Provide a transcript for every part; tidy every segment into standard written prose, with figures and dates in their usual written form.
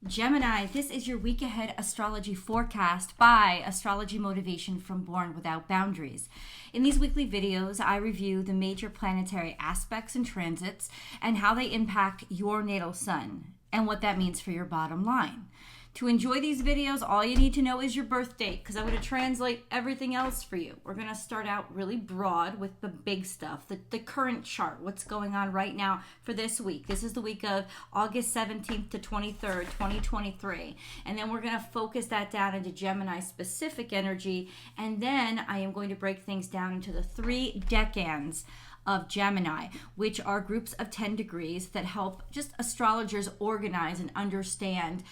Gemini, this is your week ahead astrology forecast by Astrology Motivation from Born Without Boundaries. In these weekly videos, I review the major planetary aspects and transits and how they impact your natal sun and what that means for your bottom line. To enjoy these videos, all you need to know is your birth date, because I'm going to translate everything else for you. We're going to start out really broad with the big stuff, the current chart, what's going on right now for this week. This is the week of August 17th to 23rd, 2023. And then we're going to focus that down into Gemini specific energy. And then I am going to break things down into the 3 decans of Gemini, which are groups of 10 degrees that help just astrologers organize and understand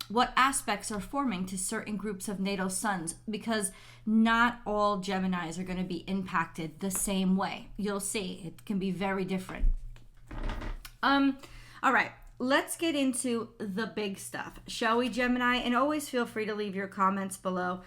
what aspects are forming to certain groups of natal suns, because not all Geminis are going to be impacted the same way. You'll see it can be very different. All right, let's get into the big stuff, shall we, Gemini? And always feel free to leave your comments below,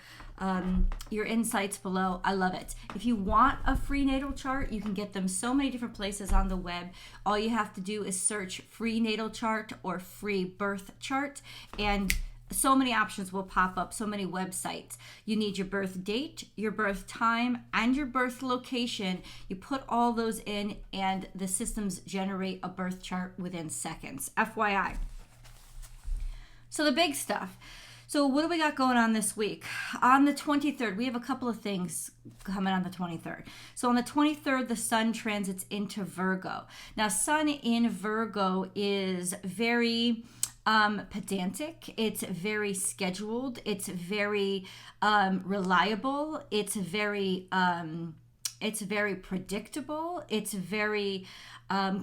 your insights below. I love it. If you want a free natal chart, you can get them so many different places on the web. All you have to do is search free natal chart or free birth chart, and so many options will pop up, so many websites. You need your birth date, your birth time, and your birth location. You put all those in, and the systems generate a birth chart within seconds. FYI. So the big stuff. So what do we got going on this week? On the 23rd, we have a couple of things coming on the 23rd. So on the 23rd, the sun transits into Virgo. Now, sun in Virgo is very pedantic. It's very scheduled. It's very reliable. It's very predictable. It's very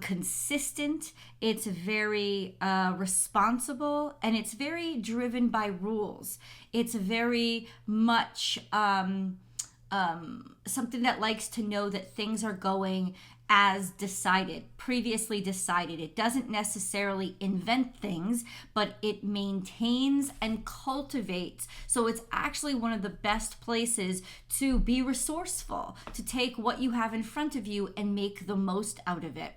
consistent. It's very responsible, and it's very driven by rules. It's very much something that likes to know that things are going as decided, previously decided. It doesn't necessarily invent things, but it maintains and cultivates. So it's actually one of the best places to be resourceful, to take what you have in front of you and make the most out of it.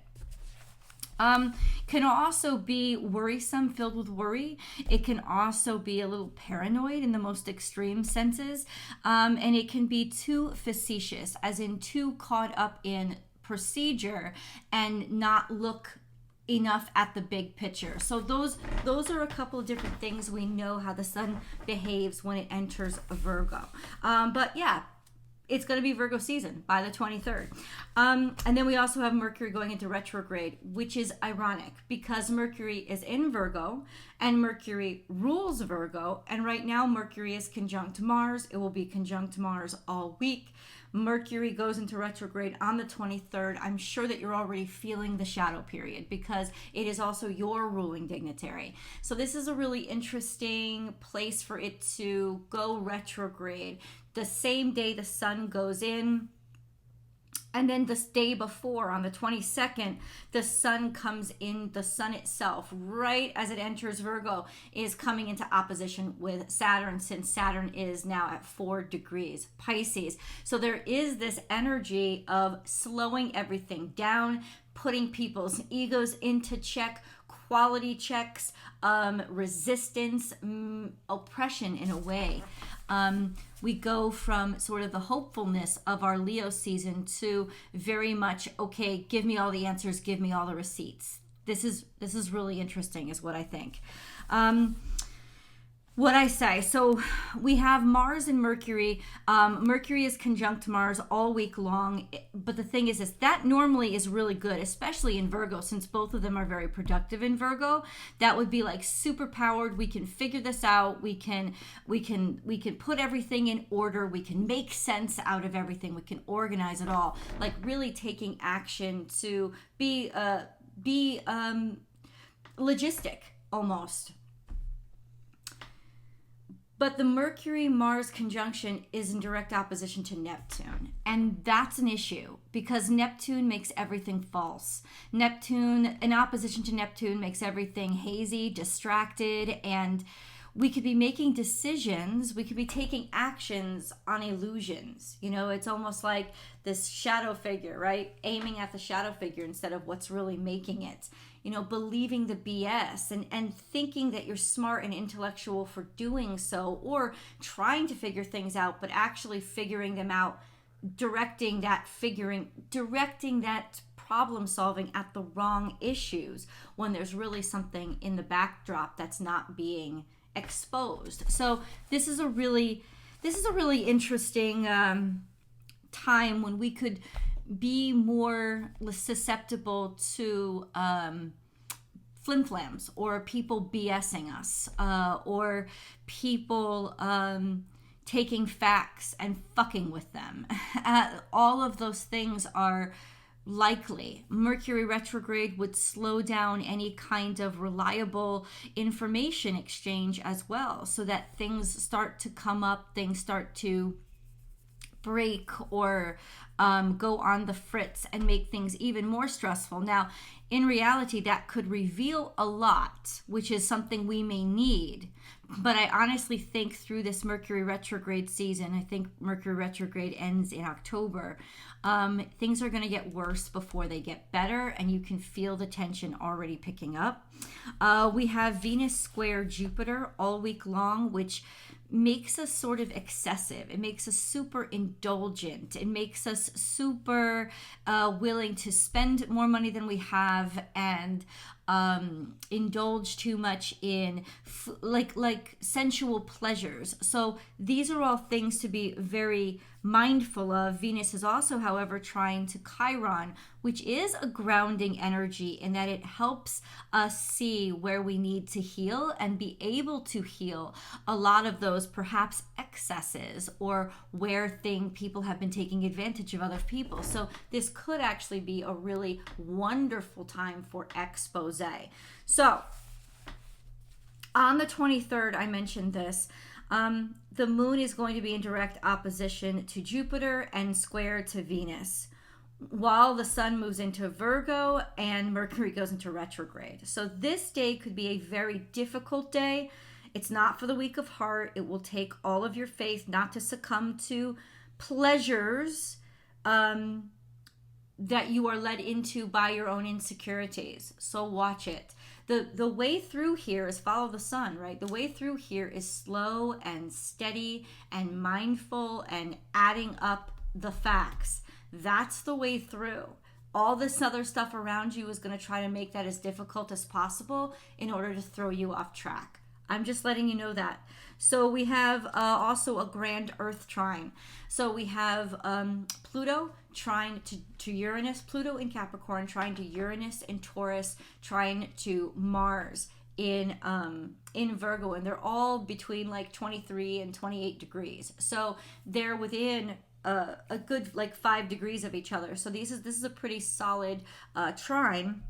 Can also be worrisome, filled with worry. It can also be a little paranoid in the most extreme senses. And it can be too facetious, as in too caught up in procedure and not look enough at the big picture. So those are a couple of different things we know how the sun behaves when it enters Virgo. But yeah, it's going to be Virgo season by the 23rd. And then we also have Mercury going into retrograde, which is ironic because Mercury is in Virgo and Mercury rules Virgo. And right now Mercury is conjunct Mars. It will be conjunct Mars all week. Mercury goes into retrograde on the 23rd. I'm sure that you're already feeling the shadow period because it is also your ruling dignitary. So this is a really interesting place for it to go retrograde. The same day the sun goes in, and then this day before, on the 22nd, the sun comes in, the sun itself, right as it enters Virgo, is coming into opposition with Saturn, since Saturn is now at 4 degrees Pisces. So there is this energy of slowing everything down, putting people's egos into check, quality checks, resistance, oppression in a way. We go from sort of the hopefulness of our Leo season to very much, okay, give me all the answers, give me all the receipts. This is really interesting, is what I think. What I say. So we have Mars and Mercury. Mercury is conjunct Mars all week long. But the thing is that normally is really good, especially in Virgo, since both of them are very productive in Virgo. That would be like super powered. We can figure this out. We can put everything in order. We can make sense out of everything. We can organize it all. Like really taking action to be logistic almost. But the Mercury-Mars conjunction is in direct opposition to Neptune. And that's an issue because Neptune makes everything false. Neptune, in opposition to Neptune, makes everything hazy, distracted, and we could be making decisions, we could be taking actions on illusions. You know, it's almost like this shadow figure, right? Aiming at the shadow figure instead of what's really making it. believing the BS and thinking that you're smart and intellectual for doing so, or trying to figure things out, but actually figuring them out, directing that problem solving at the wrong issues when there's really something in the backdrop that's not being exposed. So this is a really interesting time when we could be more susceptible to flim-flams, or people BSing us, or people taking facts and fucking with them. All of those things are likely. Mercury retrograde would slow down any kind of reliable information exchange as well, so that things start to come up, things start to break, or go on the fritz and make things even more stressful. Now, in reality, that could reveal a lot, which is something we may need. But I honestly think through this Mercury retrograde season, I think Mercury retrograde ends in October, things are going to get worse before they get better, and you can feel the tension already picking up. We have Venus square Jupiter all week long, which makes us sort of excessive. It makes us super indulgent. It makes us super willing to spend more money than we have, and indulge too much in like sensual pleasures. So these are all things to be very mindful of. Venus is also, however, trying to Chiron, which is a grounding energy in that it helps us see where we need to heal and be able to heal a lot of those perhaps excesses, or where people have been taking advantage of other people. So this could actually be a really wonderful time for expose. So on the 23rd, I mentioned this, the moon is going to be in direct opposition to Jupiter and square to Venus, while the sun moves into Virgo and Mercury goes into retrograde. So this day could be a very difficult day. It's not for the weak of heart. It will take all of your faith not to succumb to pleasures that you are led into by your own insecurities. So watch it. The way through here is follow the sun, right? The way through here is slow and steady and mindful and adding up the facts. That's the way through. All this other stuff around you is going to try to make that as difficult as possible in order to throw you off track. I'm just letting you know that. So we have also a grand Earth trine. So we have Pluto trine to Uranus, Pluto in Capricorn, trine to Uranus in Taurus, trine to Mars in Virgo, and they're all between like 23 and 28 degrees. So they're within a good like 5 degrees of each other. So this is a pretty solid trine.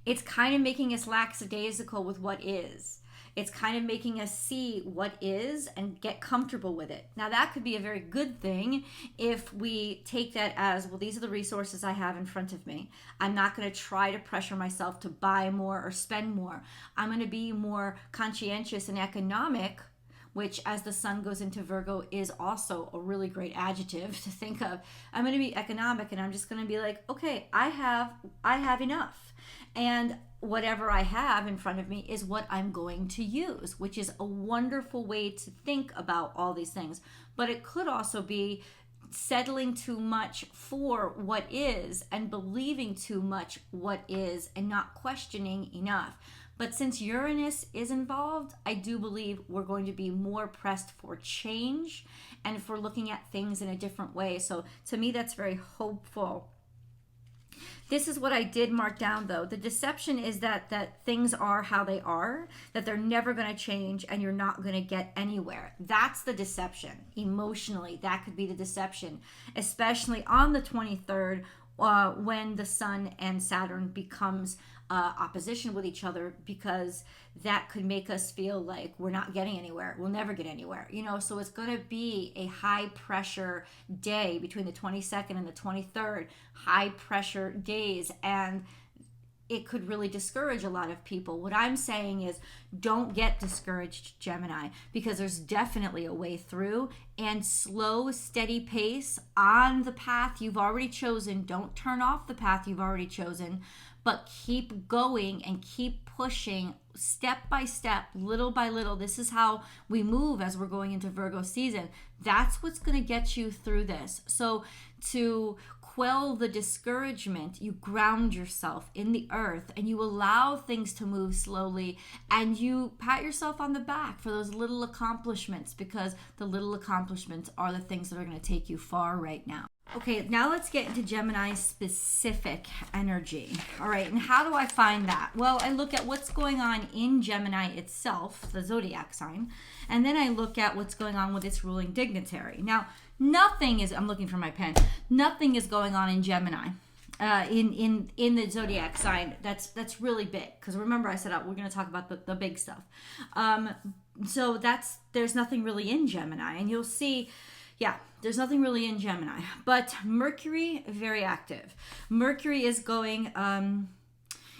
It's kind of making us lackadaisical with what is. It's kind of making us see what is and get comfortable with it. Now, that could be a very good thing if we take that as, well, these are the resources I have in front of me. I'm not going to try to pressure myself to buy more or spend more. I'm going to be more conscientious and economic, which as the sun goes into Virgo is also a really great adjective to think of. I'm going to be economic, and I'm just going to be like, okay, I have enough. And whatever I have in front of me is what I'm going to use, which is a wonderful way to think about all these things. But it could also be settling too much for what is and believing too much what is and not questioning enough. But since Uranus is involved, I do believe we're going to be more pressed for change and for looking at things in a different way. So to me, that's very hopeful. This is what I did mark down, though. The deception is that things are how they are, that they're never going to change, and you're not going to get anywhere. That's the deception. Emotionally, that could be the deception, especially on the 23rd, when the sun and Saturn becomes opposition with each other, because that could make us feel like we're not getting anywhere. We'll never get anywhere, so it's going to be a high pressure day between the 22nd and the 23rd, high pressure days, and it could really discourage a lot of people. What I'm saying is, don't get discouraged, Gemini, because there's definitely a way through, and slow, steady pace on the path you've already chosen. Don't turn off the path you've already chosen, but keep going and keep pushing step by step, little by little. This is how we move as we're going into Virgo season. That's what's going to get you through this. So to quell the discouragement, you ground yourself in the earth and you allow things to move slowly, and you pat yourself on the back for those little accomplishments, because the little accomplishments are the things that are going to take you far right now. Okay, now let's get into Gemini specific energy. All right, and how do I find that? Well, I look at what's going on in Gemini itself, the zodiac sign, and then I look at what's going on with its ruling dignitary. Now, nothing is, I'm looking for my pen, nothing is going on in Gemini. In the zodiac sign that's really big, because remember I said we're going to talk about the big stuff. So there's nothing really in Gemini, and you'll see, there's nothing really in Gemini. But Mercury, very active. Mercury is going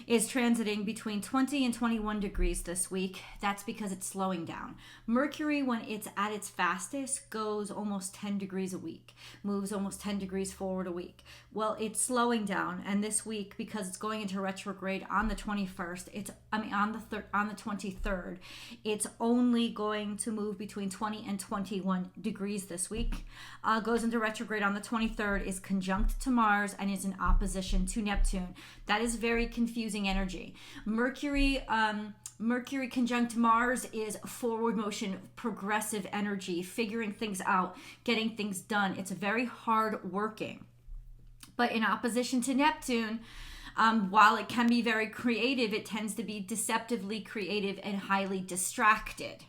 is transiting between 20 and 21 degrees this week. That's because it's slowing down. Mercury, when it's at its fastest, goes almost 10 degrees a week, moves almost 10 degrees forward a week. Well, it's slowing down, and this week, because it's going into retrograde on the 21st, on the 23rd, it's only going to move between 20 and 21 degrees this week. Goes into retrograde on the 23rd, is conjunct to Mars, and is in opposition to Neptune. That is very confusing energy. Mercury conjunct Mars is forward motion, progressive energy, figuring things out, getting things done. It's very hard working. But in opposition to Neptune, while it can be very creative, it tends to be deceptively creative and highly distracted.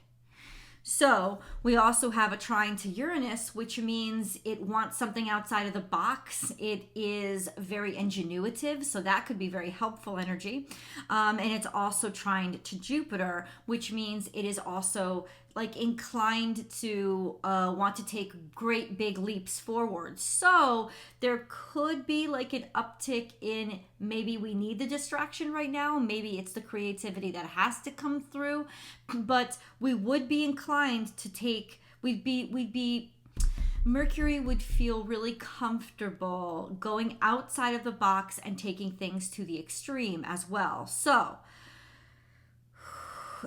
So we also have a trine to Uranus, which means it wants something outside of the box. It is very ingenuitive, so that could be very helpful energy. And it's also trined to Jupiter, which means it is also like inclined to want to take great big leaps forward. So there could be like an uptick in, maybe we need the distraction right now. Maybe it's the creativity that has to come through, but we would be inclined to take, Mercury would feel really comfortable going outside of the box and taking things to the extreme as well. So,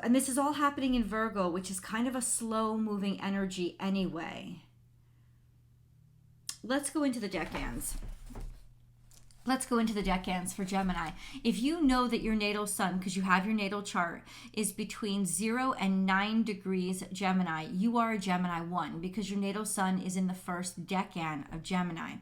and this is all happening in Virgo, which is kind of a slow moving energy anyway. Let's go into the decans. Let's go into the decans for Gemini. If you know that your natal sun, because you have your natal chart, is between 0 and 9 degrees Gemini, you are a Gemini 1, because your natal sun is in the first decan of Gemini.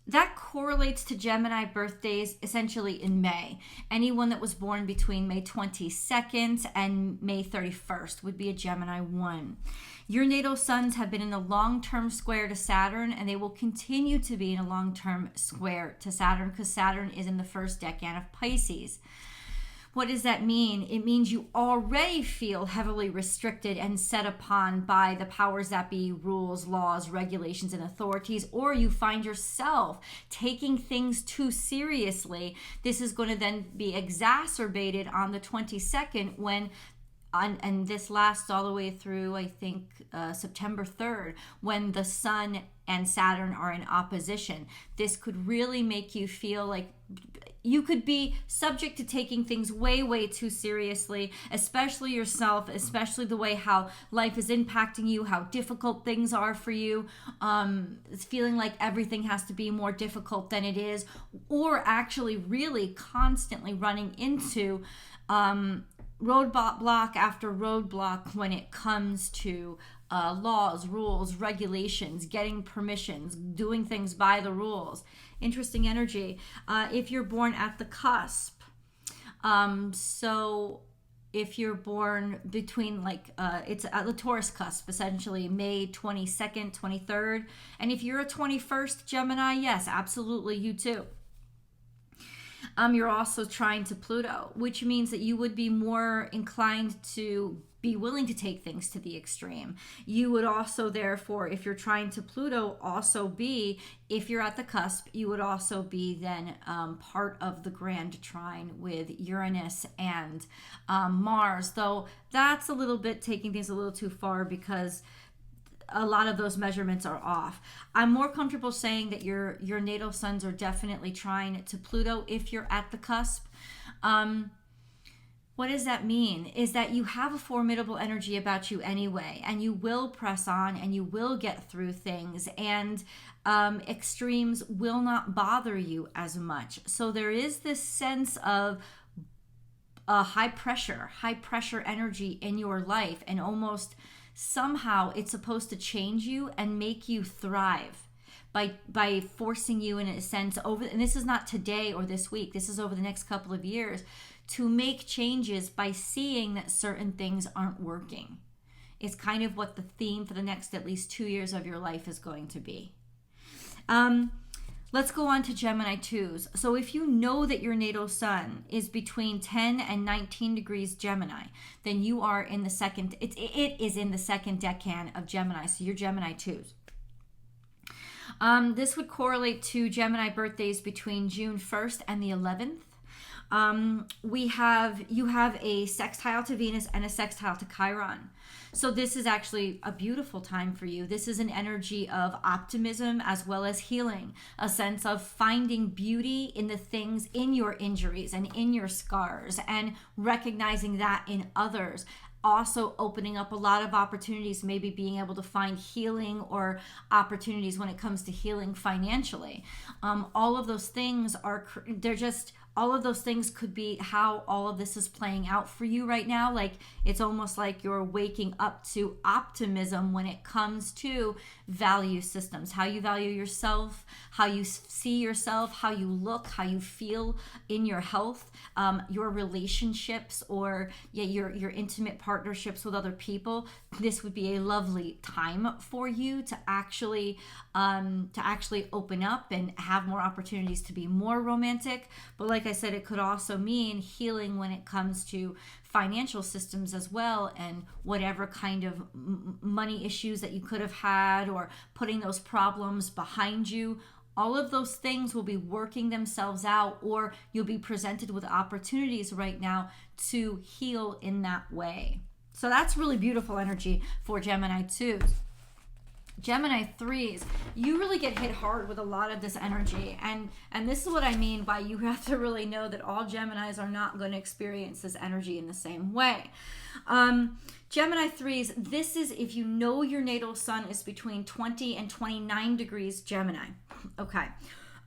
That correlates to Gemini birthdays essentially in May. Anyone that was born between May 22nd and May 31st would be a Gemini 1. Your natal suns have been in a long-term square to Saturn, and they will continue to be in a long-term square to Saturn, because Saturn is in the first decan of Pisces. What does that mean? It means you already feel heavily restricted and set upon by the powers that be, rules, laws, regulations, and authorities, or you find yourself taking things too seriously. This is going to then be exacerbated on the 22nd when, and this lasts all the way through, I think, September 3rd, when the Sun and Saturn are in opposition. This could really make you feel like you could be subject to taking things way, way too seriously, especially yourself, especially the way how life is impacting you, how difficult things are for you. It's feeling like everything has to be more difficult than it is, or actually really constantly running into roadblock after roadblock when it comes to laws, rules, regulations, getting permissions, doing things by the rules. Interesting energy. If you're born at the cusp, so if you're born between it's at the Taurus cusp, essentially May 22nd, 23rd, and if you're a 21st Gemini, yes, absolutely, you too. You're also trine to Pluto, which means that you would be more inclined to be willing to take things to the extreme. You would also, therefore, if you're trine to Pluto, also be, if you're at the cusp, you would also be then part of the grand trine with Uranus and Mars, though that's a little bit taking things a little too far, because a lot of those measurements are off. I'm more comfortable saying that your natal suns are definitely trine to Pluto if you're at the cusp. What does that mean? Is that you have a formidable energy about you anyway, and you will press on and you will get through things, and extremes will not bother you as much. So there is this sense of high pressure energy in your life, and almost somehow it's supposed to change you and make you thrive by forcing you, in a sense, over, and this is not today or this week, this is over the next couple of years, to make changes by seeing that certain things aren't working. It's kind of what the theme for the next at least 2 years of your life is going to be. Let's go on to Gemini 2s. So if you know that your natal sun is between 10 and 19 degrees Gemini, then you are in the second, it is in the second decan of Gemini. So you're Gemini 2s. This would correlate to Gemini birthdays between June 1st and the 11th. You have a sextile to Venus and a sextile to Chiron. So this is actually a beautiful time for you. This is an energy of optimism as well as healing, a sense of finding beauty in the things, in your injuries and in your scars, and recognizing that in others. Also opening up a lot of opportunities, maybe being able to find healing or opportunities when it comes to healing financially. All of those things all of those things could be how all of this is playing out for you right now. Like, it's almost like you're waking up to optimism when it comes to value systems, how you value yourself, how you see yourself, how you look, how you feel in your health, your relationships, or your intimate partnerships with other people. This would be a lovely time for you to actually open up and have more opportunities to be more romantic. But like I said, it could also mean healing when it comes to financial systems as well, and whatever kind of money issues that you could have had, or putting those problems behind you. All of those things will be working themselves out, or you'll be presented with opportunities right now to heal in that way. So that's really beautiful energy for Gemini 2s. Gemini 3s, you really get hit hard with a lot of this energy, and this is what I mean by you have to really know that all Geminis are not going to experience this energy in the same way. Gemini 3s, this is if you know your natal sun is between 20 and 29 degrees Gemini. Okay.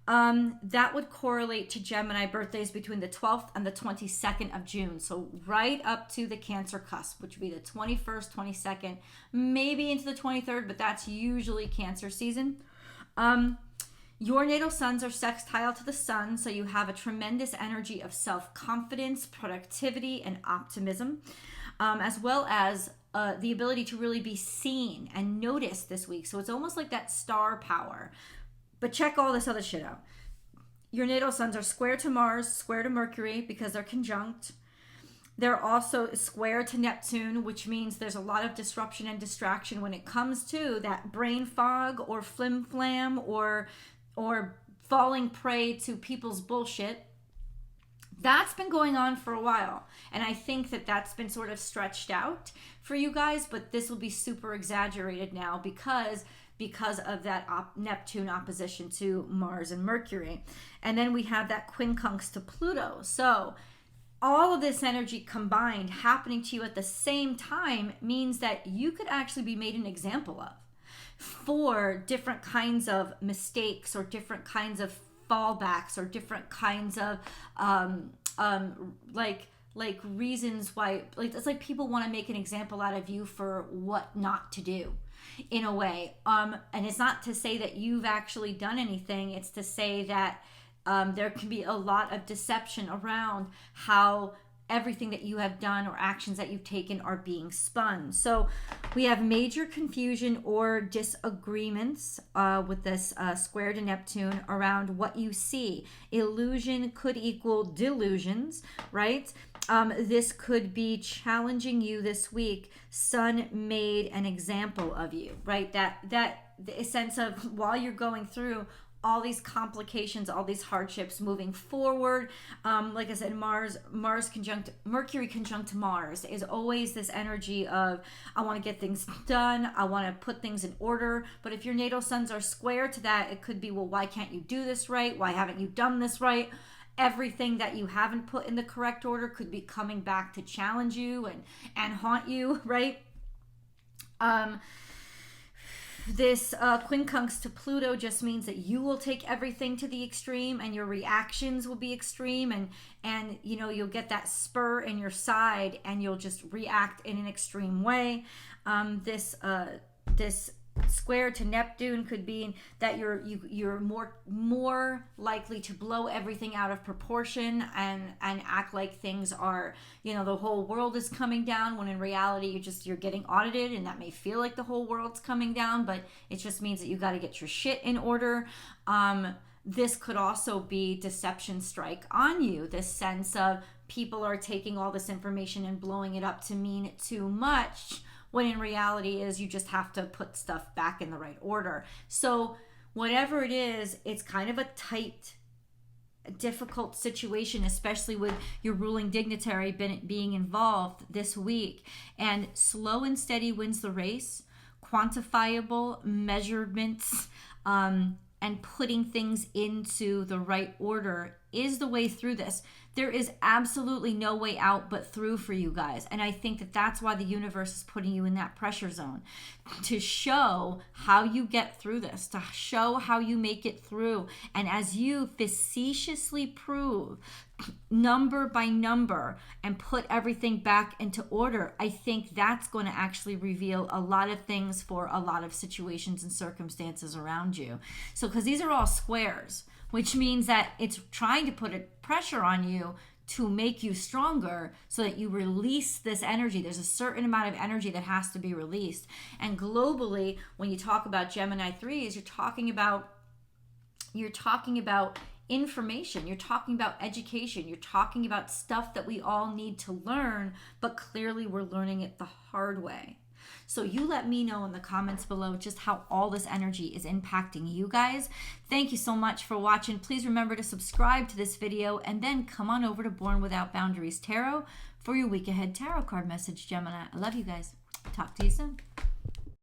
That would correlate to Gemini birthdays between the 12th and the 22nd of June. So right up to the Cancer cusp, which would be the 21st, 22nd, maybe into the 23rd, but that's usually Cancer season. Your natal suns are sextile to the sun, so you have a tremendous energy of self-confidence, productivity, and optimism, as well as the ability to really be seen and noticed this week. So it's almost like that star power. But check all this other shit out. Your natal suns are square to Mars, square to Mercury, because they're conjunct. They're also square to Neptune, which means there's a lot of disruption and distraction when it comes to that brain fog or flim-flam or falling prey to people's bullshit. That's been going on for a while, and I think that that's been sort of stretched out for you guys, but this will be super exaggerated now because of that Neptune opposition to Mars and Mercury. And then we have that quincunx to Pluto. So all of this energy combined happening to you at the same time means that you could actually be made an example of for different kinds of mistakes, or different kinds of fallbacks, or different kinds of like reasons why, like, it's like people want to make an example out of you for what not to do, in a way. And it's not to say that you've actually done anything. It's to say that there can be a lot of deception around how everything that you have done or actions that you've taken are being spun. So we have major confusion or disagreements with this square to Neptune around what you see. Illusion could equal delusions, right? This could be challenging you this week. Sun made an example of you, right? That sense of, while you're going through all these complications, all these hardships moving forward. Like I said, Mars conjunct Mercury conjunct Mars is always this energy of, I want to get things done, I want to put things in order. But if your natal suns are square to that, it could be, well, why can't you do this right? Why haven't you done this right? Everything that you haven't put in the correct order could be coming back to challenge you and haunt you, right? This quincunx to Pluto just means that you will take everything to the extreme, and your reactions will be extreme, and you know, you'll get that spur in your side and you'll just react in an extreme way. This square to Neptune could be that you're more likely to blow everything out of proportion and act like things are, you know, the whole world is coming down, when in reality you're getting audited, and that may feel like the whole world's coming down, but it just means that you got to get your shit in order. This could also be deception strike on you, this sense of people are taking all this information and blowing it up to mean too much, when in reality is you just have to put stuff back in the right order. So whatever it is, it's kind of a tight, difficult situation, especially with your ruling dignitary being involved this week. And slow and steady wins the race. Quantifiable measurements and putting things into the right order is the way through this. There is absolutely no way out but through for you guys. And I think that that's why the universe is putting you in that pressure zone, to show how you get through this, to show how you make it through. And as you facetiously prove number by number and put everything back into order, I think that's going to actually reveal a lot of things for a lot of situations and circumstances around you. So, because these are all squares, which means that it's trying to put a pressure on you to make you stronger so that you release this energy. There's a certain amount of energy that has to be released. And globally, when you talk about Gemini 3s, you're talking about information, you're talking about education, you're talking about stuff that we all need to learn, but clearly we're learning it the hard way. So you let me know in the comments below just how all this energy is impacting you guys. Thank you so much for watching. Please remember to subscribe to this video, and then come on over to Born Without Boundaries Tarot for your week ahead tarot card message, Gemini. I love you guys. Talk to you soon.